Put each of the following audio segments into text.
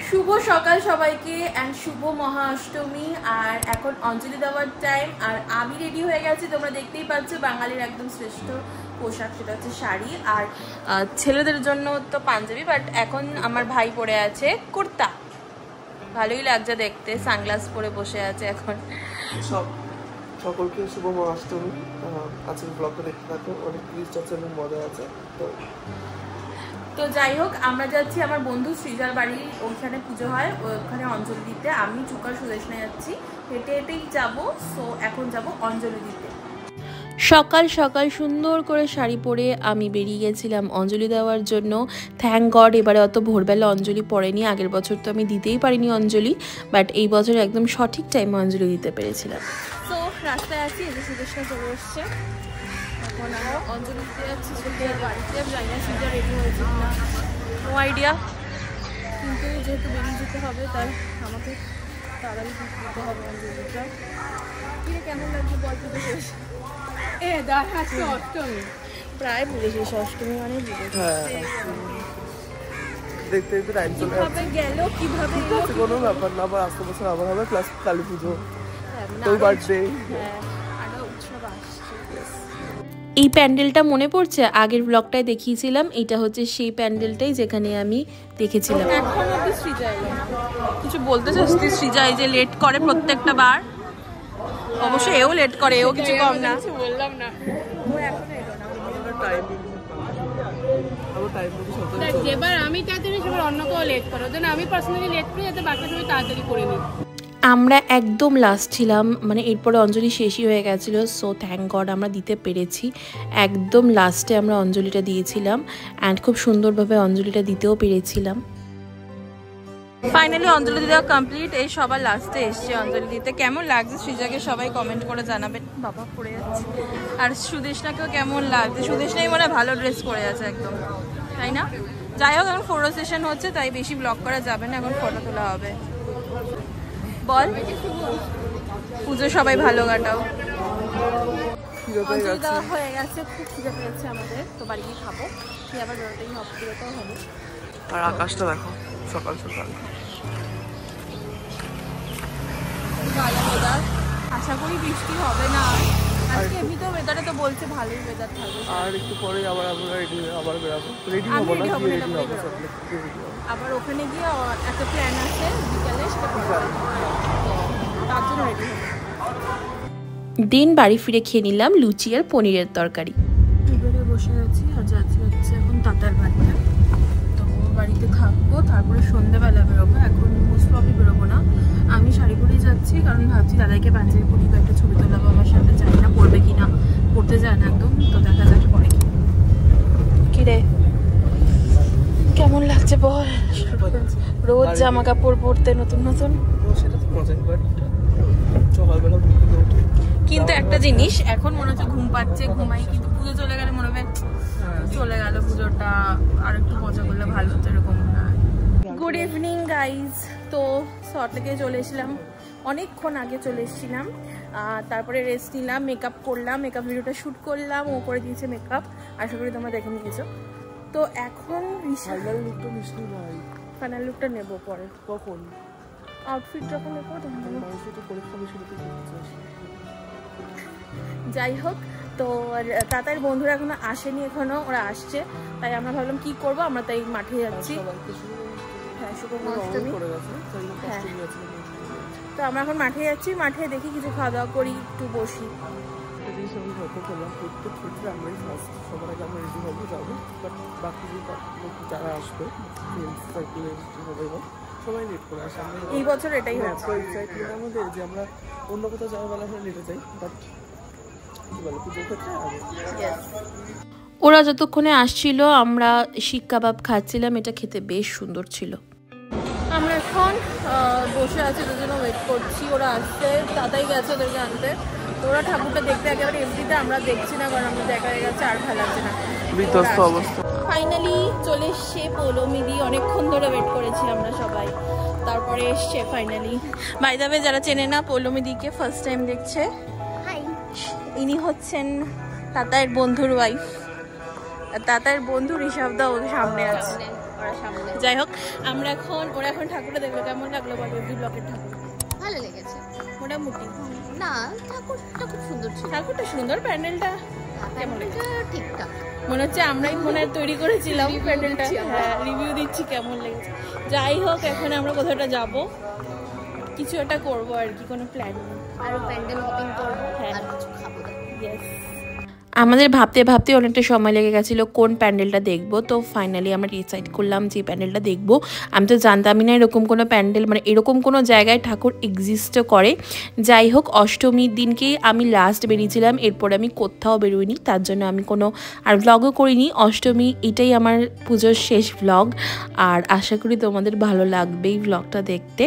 শুভ সকাল সবাইকে এন্ড শুভ মহা অষ্টমী। আর এখন অঞ্জলি দেওয়ার টাইম, আর আমি রেডি হয়ে গেছি। তোমরা দেখতেই পাচ্ছ বাঙালির একদম শ্রেষ্ঠ পোশাক, সেটা হচ্ছে শাড়ি। আর ছেলেদের জন্য তো পাঞ্জাবি, বাট এখন আমার ভাই পরে আছে কুর্তা। ভালোই লাগছে দেখতে, সানগ্লাস পরে বসে আছে এখন। সকলকে শুভ মহা অষ্টমী। আজকের ব্লগটা দেখতে থাকো, অনেক টুইস্ট আছে এবং মজা আছে। তো যাই হোক, আমরা যাচ্ছি আমার বন্ধু সৃজার বাড়ি, ওখানে পুজো হয়, ওখানে অঞ্জলি দিতে। আমি চুকার সুদেশনা যাচ্ছি, হেঁটে হেঁটেই যাবো। সো এখন যাব অঞ্জলি দিতে। সকাল সকাল সুন্দর করে শাড়ি পরে আমি বেরিয়ে গেছিলাম অঞ্জলি দেওয়ার জন্য। থ্যাংক গড এবারে অত ভোরবেলা অঞ্জলি পড়েনি। আগের বছর তো আমি দিতেই পারিনি অঞ্জলি, বাট এই বছর একদম সঠিক টাইমে অঞ্জলি দিতে পেরেছিলাম। তো রাস্তায় আছি, এই যে সুদেশনা চলে এসছে। এখন আমরা অঞ্জলি দিতে যাচ্ছি সৃজার বাড়িতে। জানি না সৃজা রেডি হয়েছে না, নো আইডিয়া, কিন্তু যেহেতু বেরিয়ে যেতে হবে তাই আমাকে তাড়াতাড়ি দিতে হবে অঞ্জলিটা। কিরে কেমন লাগছে বল? পুজো শেষ, অষ্টমী প্রায় পুজো শেষ। অষ্টমী মানে দেখতে দেখতে টাইম চলে যাচ্ছে। গেল কিভাবে কোনো ব্যাপার না, আবার আসতে বছর আবার হবে, প্লাস কালী পুজো, তোর বার্থডে। এই প্যান্ডেলটা মনে পড়ছে, আগের ব্লগটায় দেখিয়েছিলাম। এটা হচ্ছে সেই প্যান্ডেলটাই যেখানে আমি দেখেছিলাম। এখন অব্দি সৃজা এলো না। কিছু বলতে চাস তুই? সৃজা এই যে লেট করে প্রত্যেকটা বার, অবশ্যই এও লেট করে, এও কিছু কম না। বললাম না, ও এখন এলো না। যেবার আমি তাড়াতাড়ি সেবার অন্য কেউ লেট করো, যেন আমি পার্সোনালি লেট করি যাতে বাকি সবাই তাড়াতাড়ি করে নিই। আমরা একদম লাস্ট ছিলাম, মানে এরপরে অঞ্জলি শেষই হয়ে গেছিল। সো থ্যাংক গড আমরা দিতে পেরেছি। একদম লাস্টে আমরা অঞ্জলিটা দিয়েছিলাম, অ্যান্ড খুব সুন্দরভাবে অঞ্জলিটা দিতেও পেরেছিলাম। ফাইনালি অঞ্জলি দেওয়া কমপ্লিট। এই সবার লাস্টে এসছে অঞ্জলি দিতে। কেমন লাগছে সৃজাকে সবাই কমেন্ট করে জানাবেন। বাবা পড়ে যাচ্ছে। আর সুদেশনাকেও কেমন লাগছে? সুদেশনাই মনে হয় ভালো ড্রেস পরে আছে একদম, তাই না? যাই হোক, এখন ফটো সেশন হচ্ছে, তাই বেশি ব্লগ করা যাবে না, এখন ফটো তোলা হবে। বল, পুজো সবাই ভালো কাটাও। অঞ্জলি দেওয়া হয়ে গেছে, খুব খিদে পেয়েছে আমাদের, তো বাড়ি গিয়ে খাবো। খেয়ে আবার বেরোতেও হবে। আর আকাশটা দেখো সকাল সকাল। আশা করি বৃষ্টি হবে না আজকে। এমনিতেও ওয়েদারে তো বলছে ভালোই ওয়েদার থাকবে। আর একটু পরে আবার আমরা রেডি আবার বেরাবো। রেডি হবো না, আবার ওখানে গিয়ে একটা প্ল্যান আছে বিকালে, সেটা তার জন্য রেডি হবো। দিন বাড়ি ফিরে খেয়ে নিলাম লুচি আর পনিরের তরকারি। এবারে বসে আছি, আর যাচ্ছি হচ্ছে এখন তাতার বাড়িতে। তো বাড়িতে থাকবো, তারপরে সন্ধ্যেবেলা বেরোবো। এখন মোস্ট প্রবলি বেরোবো না, আমি শাড়ি পরেই যাচ্ছি, কারণ ভাবছি দাদাকে পাঞ্জাবি পরি বা একটা ছবি তোলা বাবার সাথে। জানি না পড়বে কিনা, পড়তে যায় না একদম, তো দেখা যাক পরে কি। কিরে কেমন লাগছে বল? রোজ জামা কাপড় পরতে নতুন নতুন, কিন্তু একটা জিনিস এখন মনে হচ্ছে ঘুম পাচ্ছে, ঘুমাই, কিন্তু পুজো চলে গেলে মনে হবে চলে গেল পুজোটা, আর একটু মজা করলে ভালো হতো, এরকম না। Good evening guys. তো শর্ট থেকে চলে এসেছিলাম, অনেকক্ষণ আগে চলে এসেছিলাম। তারপরে রেস্ট নিলাম, মেকআপ করলাম, মেকআপ ভিডিওটা শ্যুট করলাম, ও করে দিয়েছে মেকআপ, আশা করি তোমরা দেখে নিয়েছো। তো এখন ফাইনাল লুকটা নেবো পরে। কখন আউটফিট যখন নেবো যাই হোক। তো তাতার বন্ধুরা এখনো আসেনি, এখনো ওরা আসছে, তাই আমরা ভাবলাম কি করবো, আমরা তাই মাঠে যাচ্ছি। হ্যাঁ, শুভ অষ্টমী। হ্যাঁ, তো আমরা এখন মাঠে যাচ্ছি, মাঠে দেখি কিছু খাওয়া দাওয়া করি, একটু বসি। এই বছর এটাই হচ্ছে, যে আমরা অন্য কোথাও যাওয়ার বেলা লেটে যাই, বাট পুজোর ক্ষেত্রে ওরা যতক্ষণে আসছিল আমরা শিক কাবাব খাচ্ছিলাম, এটা খেতে বেশ সুন্দর ছিল। আমরা এখন বসে আছি, দুজনে ওয়েট করছি, ওরা আসছে, দাদাই গেছে ওদেরকে আনতে। তো ওরা ঠাকুরটা দেখতে একেবারে এমনিতে, আমরা দেখছি না, কারণ আমরা দেখা হয়ে গেছে, আর ভালো লাগছে না। ফাইনালি চলে এসছে পৌলমিদি, অনেকক্ষণ ধরে ওয়েট করেছি আমরা সবাই, তারপরে এসছে ফাইনালি। বাই দ্য ওয়ে, যারা চেনে না পৌলমিদিকে, ফার্স্ট টাইম দেখছে, ইনি হচ্ছেন তাতায়ের বন্ধুর ওয়াইফ। আর তাতার বন্ধু ঋষভদা ওর সামনে আছে। ওরা সামনে। যাই হোক ওরা এখন ঠাকুরটা দেখলো, কেমন লাগলো বলো? ব্লকের ঠাকুর ভালো লেগেছে মোটামুটি। না, ঠাকুরটা খুব সুন্দর ছিল। ঠাকুরটা সুন্দর, প্যান্ডেলটা কেমন লেগেছে? ঠিকঠাক, মনে হচ্ছে আমরাই তৈরি করেছিলাম প্যান্ডেলটা। হ্যাঁ, রিভিউ দিচ্ছি কেমন লেগেছে। যাই হোক, এখন আমরা কোথাওটা যাব, কিছু একটা করবো আর কি, কোনো প্ল্যান নেই। আর প্যান্ডেল হপিং করবো, হ্যাঁ। আর কিছু খাবো। ইয়েস, আমাদের ভাবতে ভাবতে অনেকটা সময় লেগে গেছিলো কোন প্যান্ডেলটা দেখবো। তো ফাইনালি আমরা ডিসাইড করলাম যে প্যান্ডেলটা দেখবো। আমি তো জানতামই না এরকম কোনো প্যান্ডেল, মানে এরকম কোনো জায়গায় ঠাকুর এক্সিস্টও করে। যাই হোক, অষ্টমীর দিনকেই আমি লাস্ট বেরিয়েছিলাম, এরপরে আমি কোথাও বেরোইনি, তার জন্য আমি কোনো আর ভ্লগও করিনি। অষ্টমী এটাই আমার পুজোর শেষ ভ্লগ, আর আশা করি তোমাদের ভালো লাগবে এই ভ্লগটা দেখতে।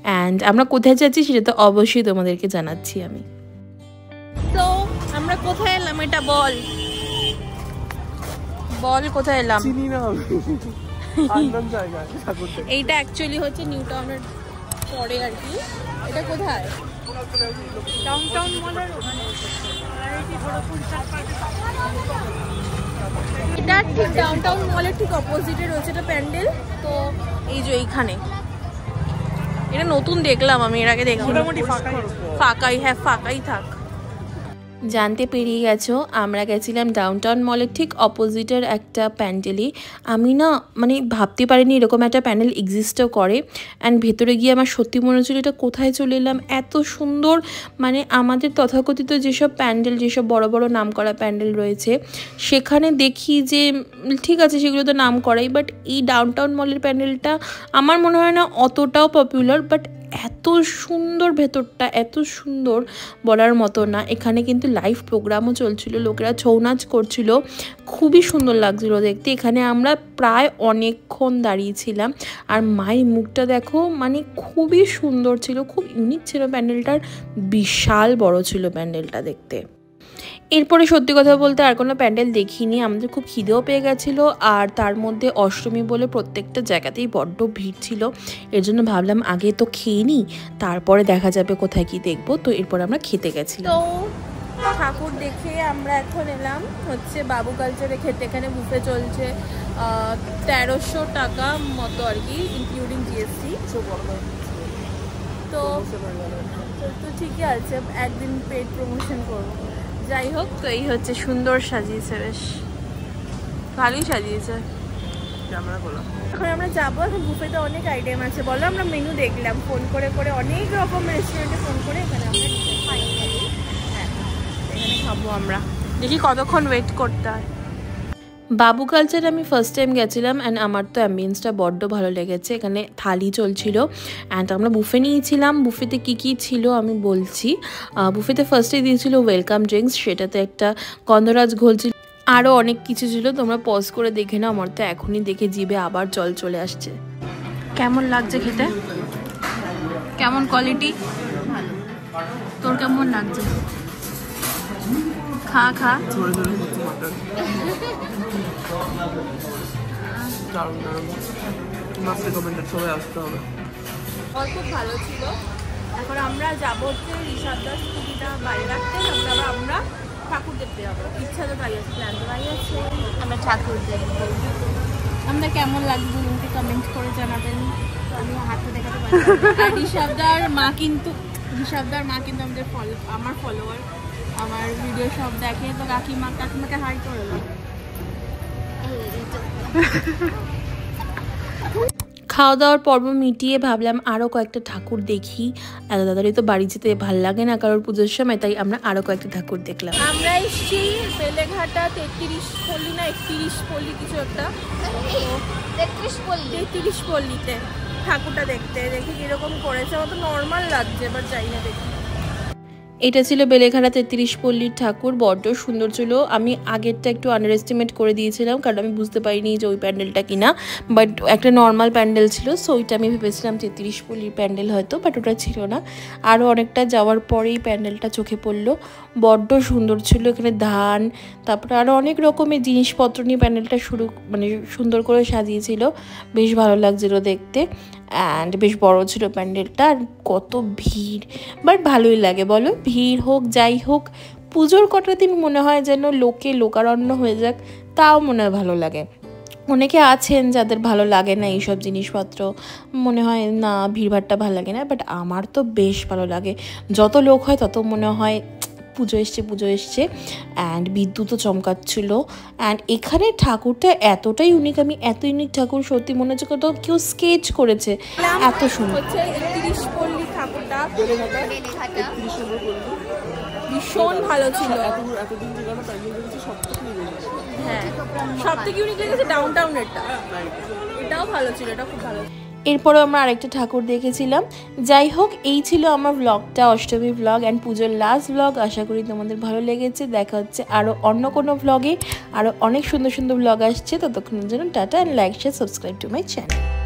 অ্যান্ড আমরা কোথায় যাচ্ছি সেটা তো অবশ্যই তোমাদেরকে জানাচ্ছি আমি। তো আমরা কোথায় এলাম এটা বল কোথায় এলাম? চিনি না আনন্দ জায়গা ঠাকুর দেখতে। এইটা অ্যাকচুয়ালি হচ্ছে নিউ টাউনের পরে আর কি। এটা কোথায়? ডাউনটাউন মলের ওখানে। এটা ঠিক ডাউনটাউন মলের ঠিক অপোজিটে রয়েছে এটা প্যান্ডেল। তো এই যে এইখানে, এটা নতুন দেখলাম আমি, এর আগে দেখিনি। ফাঁকাই, হ্যাঁ ফাঁকাই থাক। জানতে পেরিয়ে গেছো, আমরা গেছিলাম ডাউনটাউন মলের ঠিক অপোজিটের একটা প্যান্ডেলে। আমি না মানে ভাবতে পারিনি এরকম একটা প্যান্ডেল এক্সিস্টও করে। অ্যান্ড ভেতরে গিয়ে আমার সত্যি মনে হচ্ছিল এটা কোথায় চলে এলাম, এত সুন্দর। মানে আমাদের তথাকথিত যেসব প্যান্ডেল, যেসব বড় বড় নামকরা প্যান্ডেল রয়েছে, সেখানে দেখি যে ঠিক আছে সেগুলো তো নাম করাই, বাট এই ডাউনটাউন মলের প্যান্ডেলটা আমার মনে হয় না অতটাও পপুলার, বাট এত সুন্দর ভেতরটা, এত সুন্দর বলার মতো না। এখানে কিন্তু লাইভ প্রোগ্রামও চলছিল, লোকেরা ছৌ নাচ করছিল, খুবই সুন্দর লাগছিল দেখতে। এখানে আমরা প্রায় অনেকক্ষণ দাঁড়িয়েছিলাম, আর মায়ের মুখটা দেখো, মানে খুবই সুন্দর ছিল, খুব ইউনিক ছিল প্যান্ডেলটার, বিশাল বড় ছিল প্যান্ডেলটা দেখতে। এরপরে সত্যি কথা বলতে আর কোনো প্যান্ডেল দেখিনি, আমাদের খুব খিদেও পেয়ে গেছিলো, আর তার মধ্যে অষ্টমী বলে প্রত্যেকটা জায়গাতেই বড্ড ভিড় ছিল। এর জন্য ভাবলাম আগে তো খেয়ে নিই, তারপরে দেখা যাবে কোথায় কি দেখবো। তো এরপর আমরা খেতে গেছিলাম। তো ঠাকুর দেখে আমরা এখন এলাম হচ্ছে বাবু কালচারে খেতে। এখানে বুফে চলছে 1300 টাকা মতো আর কি, ইনক্লুডিং জিএসটি। তো ঠিকই আছে, একদিন পেড প্রমোশন করবো। যাই হোক, তো এই হচ্ছে, সুন্দর সাজিয়েছে, বেশ ভালোই সাজিয়েছে। এখন আমরা যাবো, এখন বুফেতে অনেক আইটেম আছে। বলো, আমরা মেনু দেখলাম ফোন করে করে, অনেক রকম রেস্টুরেন্টে ফোন করে, এখানে আমরা ফাইনালি হ্যাঁ এখানে খাবো আমরা। দেখি কতক্ষণ ওয়েট করতে হয়। বাবু কালচার আমি ফার্স্ট টাইম গেছিলাম, অ্যান্ড আমার তো অ্যাম্বিয়েন্সটা বড্ড ভালো লেগেছে। এখানে থালি চলছিল, অ্যান্ড আমরা বুফে নিয়েছিলাম। বুফেতে কী কী ছিল আমি বলছি। বুফেতে ফার্স্টে দিয়েছিল ওয়েলকাম ড্রিঙ্কস, সেটাতে একটা গন্ধরাজ ঘোল ছিল, আরও অনেক কিছু ছিল। তোমরা পজ করে দেখে নাও, আমার তো এখনই দেখে জিভে আবার জল চলে আসছে। কেমন লাগছে খেতে? কেমন কোয়ালিটি? তোর কেমন লাগছে? খা খা। খুব ভালো ছিল। এখন আমরা যাবো হচ্ছে ঋষভদার স্কুটিটা বাইরে রাখতে, আমরা ঠাকুর দেখতে যাবো। ইচ্ছা তো তাই আছে, প্ল্যান তো তাই আছে, আমরা ঠাকুর দেখবো। আমরা কেমন লাগবে বলুন, কমেন্ট করে জানাবেন। আমি হাতে দেখাতে পারি। আর ঋষভদার মা কিন্তু আমার ফলোয়ার, আমার ভিডিও সব দেখে। তো কাকিমাকে হাই করে দাও। খাওয়া দাওয়ার পর্ব মিটিয়ে ভাবলাম আরও কয়েকটা ঠাকুর দেখি। এত তাড়াতাড়ি তো বাড়ি যেতে ভাল লাগে না কারোর পুজোর সময়, তাই আমরা আরও কয়েকটা ঠাকুর দেখলাম। আমরা এসছি বেলেঘাটা 33 পল্লী না 31 পল্লী কিছু একটা, 33 পল্লীতে ঠাকুরটা দেখতে। দেখি কিরকম করেছে, আমার তো নর্মাল লাগছে, এবার যাই না দেখি। এটা ছিল বেলেঘাটা 33 পল্লীর ঠাকুর, বড্ড সুন্দর ছিল। আমি আগেরটা একটু আন্ডার এস্টিমেট করে দিয়েছিলাম, কারণ আমি বুঝতে পারিনি যে ওই প্যান্ডেলটা কিনা, বাট একটা নর্মাল প্যান্ডেল ছিল। সো ওইটা আমি ভেবেছিলাম 33 পল্লীর প্যান্ডেল হয়তো, বাট ওটা ছিল না। আরও অনেকটা যাওয়ার পরেই প্যান্ডেলটা চোখে পড়লো, বড্ড সুন্দর ছিল। এখানে ধান, তারপরে আরও অনেক রকমের জিনিসপত্র নিয়ে প্যান্ডেলটা সুন্দর করে সাজিয়েছিল, বেশ ভালো লাগছিল দেখতে। অ্যান্ড বেশ বড় ছিল প্যান্ডেলটা, আর কত ভিড়, বাট ভালোই লাগে বলো। ভিড় হোক যাই হোক, পুজোর কটা দিন মনে হয় যেন লোকারণ্য হয়ে যাক, তাও মনে হয় ভালো লাগে। অনেকে আছেন যাদের ভালো লাগে না এইসব জিনিসপত্র, মনে হয় না ভিড়ভাড়টা ভালো লাগে না, বাট আমার তো বেশ ভালো লাগে। যত লোক হয় তত মনে হয় পুজো এসছে। অ্যান্ড বিদ্যুৎও চমকাচ্ছিলো। অ্যান্ড এখানে ঠাকুরটা এতটাই ইউনিক, আমি এত ইউনিক ঠাকুর সত্যি মনে হচ্ছে কোথাও কেউ স্কেচ করেছে, এত সুন্দর। পল্লী ঠাকুরটা ভীষণ ভালো ছিল। হ্যাঁ, সব থেকে ইউনিক লেগেছে ডাউন টাউনেরটা, এটাও ভালো ছিল, এটা খুব ভালো। এরপরেও আমরা আরেকটা ঠাকুর দেখেছিলাম। যাই হোক, এই ছিল আমার ব্লগটা, অষ্টমী ব্লগ অ্যান্ড পুজোর লাস্ট ব্লগ। আশা করি তোমাদের ভালো লেগেছে। দেখা হচ্ছে আরও অন্য কোনো ব্লগে, আরও অনেক সুন্দর সুন্দর ব্লগ আসছে। ততক্ষণের জন্য tata and like share subscribe to my channel.